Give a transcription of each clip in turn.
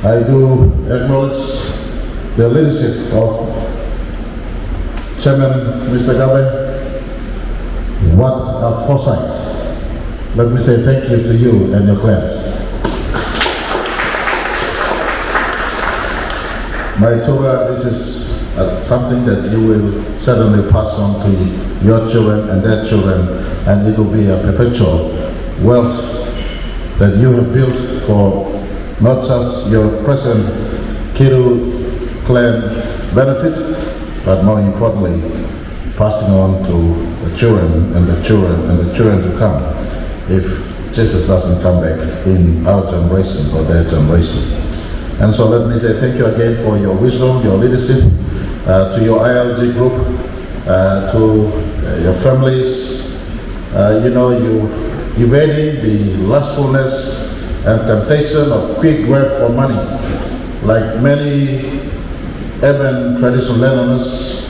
I do acknowledge the leadership of Chairman Mr. Gabe. What a foresight. Let me say thank you to you and your clans. My Torah, this is something that you will certainly pass on to your children and their children, and it will be a perpetual wealth that you have built for not just your present Kuriu clan benefit, but more importantly, passing on to the children and the children and the children to come, if Jesus doesn't come back in our generation or their generation. And so let me say thank you again for your wisdom, your leadership, to your ILG group, to your families. You evading the lustfulness and temptation of quick grab for money, like many urban traditional landowners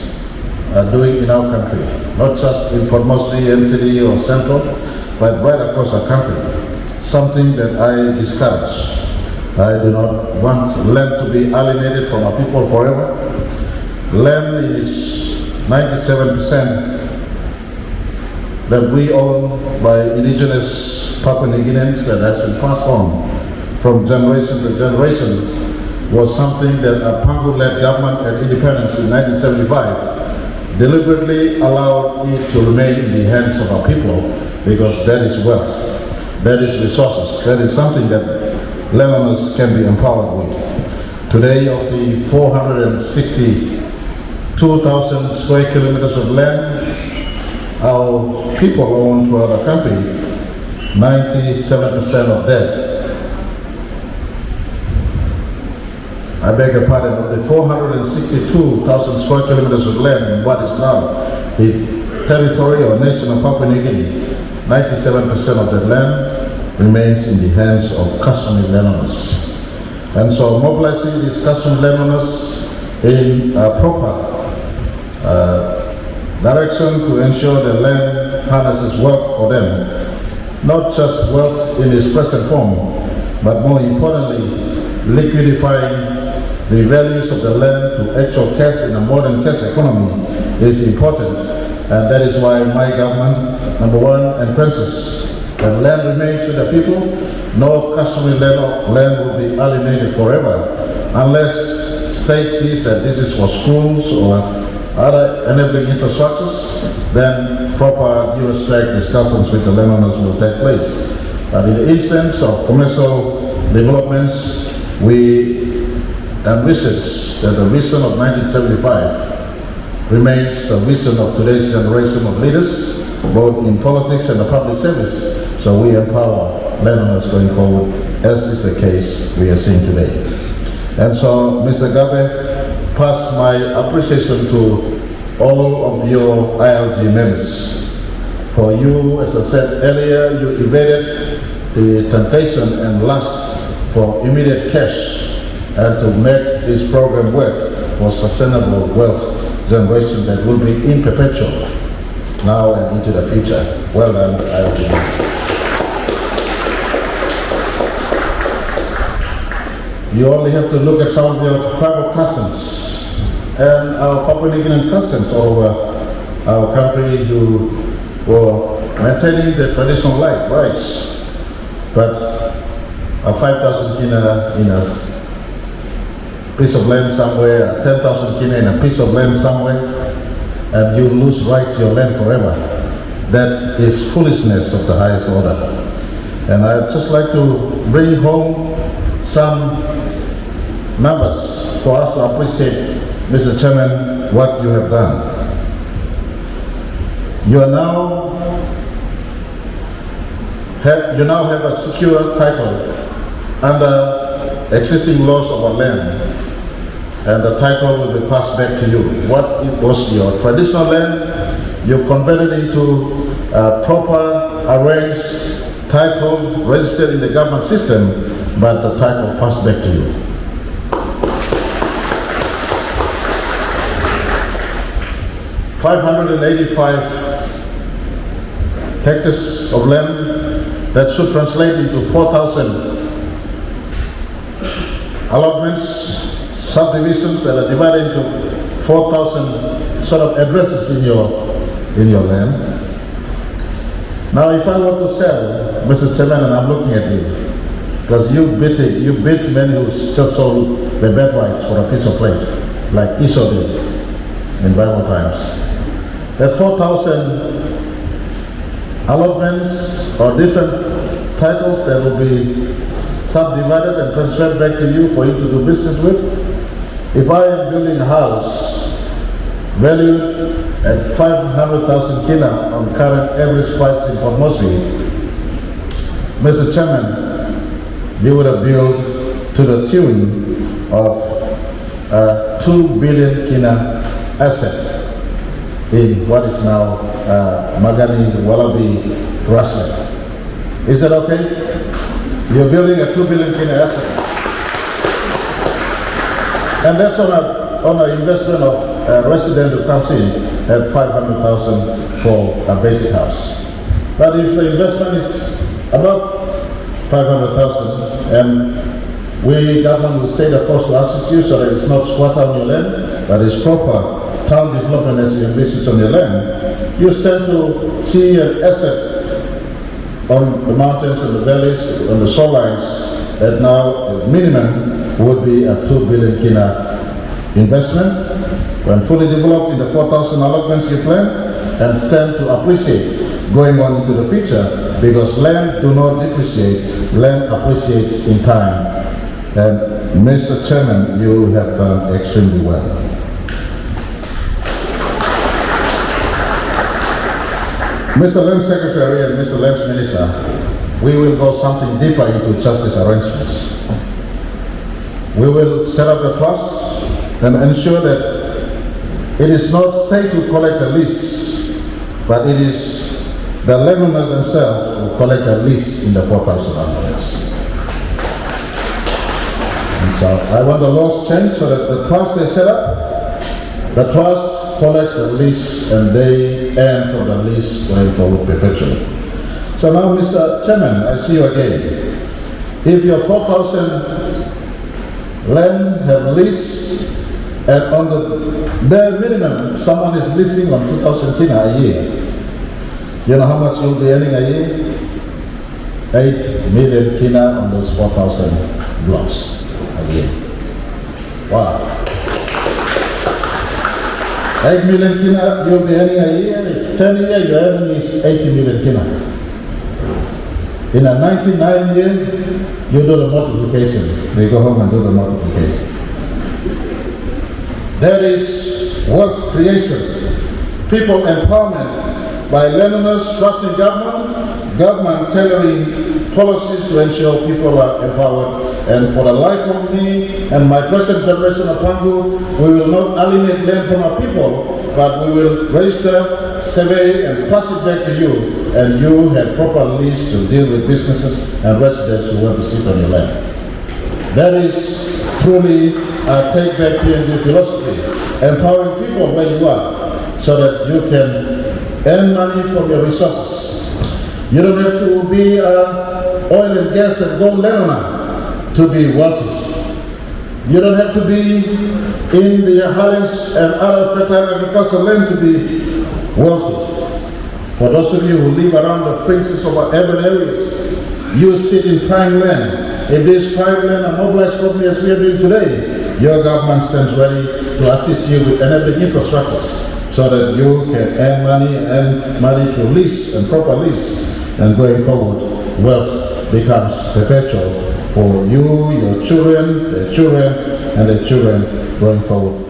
are doing in our country, not just in Port Moresby, NCD or Central, but right across our country. Something that I discourage. I do not want land to be alienated from our people forever. Land is 97% that we own by indigenous Papua New Guineans that has been passed on from generation to generation, was something that a Pangu-led government at independence in 1975 deliberately allowed it to remain in the hands of our people, because that is wealth, that is resources, that is something that landowners can be empowered with. Today, of the 462,000 square kilometers of land our people own throughout our country, 97% of that, I beg your pardon, of the 462,000 square kilometers of land in what is now the territory or nation of Papua New Guinea, 97% of that land remains in the hands of customary landowners. And so mobilizing these customary landowners in a proper direction to ensure the land harnesses wealth for them, not just wealth in its present form, but more importantly, liquidifying the values of the land to actual cash in a modern cash economy is important. And that is why my government, number one, entrenches that land remains with the people. No customary land will be alienated forever unless state sees that this is for schools or other enabling infrastructures. Then proper due respect discussions with the landowners will take place. But in the instance of commercial developments, we envisage that the vision of 1975 remains the vision of today's generation of leaders, both in politics and the public service. So we empower landowners going forward, as is the case we are seeing today. And so, Mr. Gabe, pass my appreciation to all of your ILG members. For you, as I said earlier, you evaded the temptation and lust for immediate cash and to make this program work for sustainable wealth generation that will be in perpetual now and into the future. Well done, ILG. You only have to look at some of your tribal cousins and our Papua New Guinean cousins all over our country who were maintaining their traditional rights, but a 5,000 kina in a piece of land somewhere, 10,000 kina in a piece of land somewhere, and you lose right to your land forever. That is foolishness of the highest order. And I'd just like to bring home some numbers for us to appreciate, Mr. Chairman, what you have done. You now have a secure title under existing laws of our land, and the title will be passed back to you. What it was your traditional land, you converted into a proper arranged title registered in the government system, but the title passed back to you. 585 hectares of land that should translate into 4,000 allotments, subdivisions that are divided into 4,000 sort of addresses in your land. Now, if I were to sell, Mr. Chairman, and I'm looking at you, because you beat men who just sold their bed rights for a piece of land, like Esau did in Bible times. That 4,000 allotments or different titles that will be subdivided and transferred back to you for you to do business with. If I am building a house valued at 500,000 kina on current average price in Port Moresby, Mr. Chairman, you would have built to the tune of 2 billion kina asset in what is now Magani Wallaby grassland. Is that okay? You're building a 2 billion kina asset. And that's on an investment of a resident who comes in at 500,000 for a basic house. But if the investment is above 500,000 and we government will stay the course to assist you so that it's not squatter on your land, but it's proper town development as you envisage on your land, you stand to see an asset on the mountains and the valleys, on the shorelines, that now the minimum would be a 2 billion kina investment when fully developed in the 4,000 allotments you plan, and stand to appreciate going on into the future, because land do not depreciate, land appreciates in time. And Mr. Chairman, you have done extremely well. Mr. Land Secretary and Mr. Lands Minister, we will go something deeper into justice arrangements. We will set up the trusts and ensure that it is not state who collect a lease, but it is the landowners themselves who collect a lease in the 4,000 allotments. And so I want the laws changed so that the trust they set up, the trust collects the lease and they earn from the lease going forward perpetually. So now, Mr. Chairman, I see you again. If your 4,000 land have lease, and on the bare minimum, someone is leasing on 2,000 kina a year, you know how much you'll be earning a year? 8 million kina on those 4,000 blocks a year. Wow. 8 million kina you'll be earning a year. If 10 years your earning is 80 million kina. In a 99 year, you do the multiplication. They go home and do the multiplication. There is wealth creation, people empowerment by landowners trusting government tailoring policies to ensure people are empowered. And for the life of me and my present generation of Pangu, we will not alienate land from our people, but we will register, survey, and pass it back to you. And you have proper lease to deal with businesses and residents who want to sit on your land. That is truly a take back PNG philosophy, empowering people where you are so that you can earn money from your resources. You don't have to be an oil and gas and gold landowner to be wealthy. You don't have to be in the highlands and other fertile agricultural land to be wealthy. For those of you who live around the fringes of our urban areas, you sit in prime land. If this prime land are mobilized properly as we are doing today, your government stands ready to assist you with enabling infrastructures so that you can earn money through lease and proper lease. And going forward, wealth becomes perpetual for you, your children, their children, and their children going forward.